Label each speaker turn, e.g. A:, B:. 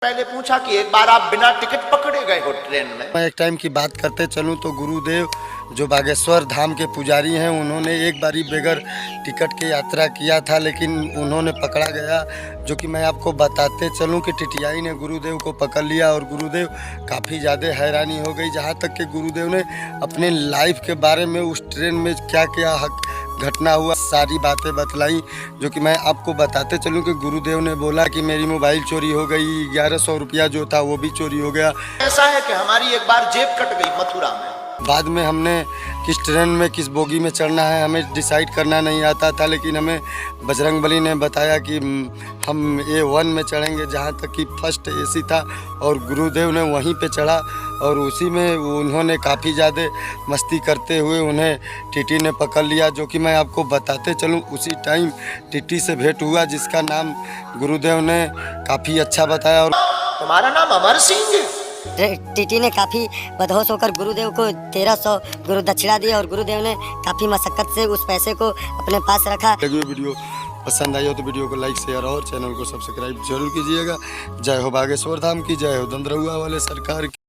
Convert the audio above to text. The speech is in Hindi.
A: पहले पूछा कि एक बार आप बिना टिकट पकड़े गए हो ट्रेन में।
B: मैं एक टाइम की बात करते चलूं तो गुरुदेव जो बागेश्वर धाम के पुजारी हैं, उन्होंने एक बारी बगैर टिकट के यात्रा किया था, लेकिन उन्होंने पकड़ा गया। जो कि मैं आपको बताते चलूं कि टिटियाई ने गुरुदेव को पकड़ लिया और गुरुदेव काफ़ी ज़्यादा हैरानी हो गई, जहां तक कि गुरुदेव ने अपने लाइफ के बारे में उस ट्रेन में क्या क्या घटना हुआ सारी बातें बतलाई। जो कि मैं आपको बताते चलूं कि गुरुदेव ने बोला कि मेरी मोबाइल चोरी हो गई, 1100 रुपया जो था वो भी चोरी हो गया।
A: ऐसा है कि हमारी एक बार जेब कट गई मथुरा में।
B: बाद में हमने किस ट्रेन में किस बोगी में चढ़ना है हमें डिसाइड करना नहीं आता था, लेकिन हमें बजरंगबली ने बताया कि हम A1 में चढ़ेंगे, जहां तक कि फर्स्ट AC था, और गुरुदेव ने वहीं पे चढ़ा और उसी में उन्होंने काफ़ी ज़्यादा मस्ती करते हुए उन्हें टीटी ने पकड़ लिया। जो कि मैं आपको बताते चलूं उसी टाइम टीटी से भेंट हुआ, जिसका नाम गुरुदेव ने काफ़ी अच्छा बताया। और
A: तुम्हारा नाम अमर सिंह?
C: टीटी ने काफ़ी बदहोश होकर गुरुदेव को 1300 गुरु दक्षिणा दी और गुरुदेव ने काफ़ी मशक्कत से उस पैसे को अपने पास रखा।
B: वीडियो पसंद आई हो तो वीडियो को लाइक शेयर और चैनल को सब्सक्राइब जरूर कीजिएगा। जय हो बागेश्वर धाम की, जय हो दंदरहुआ वाले सरकार की।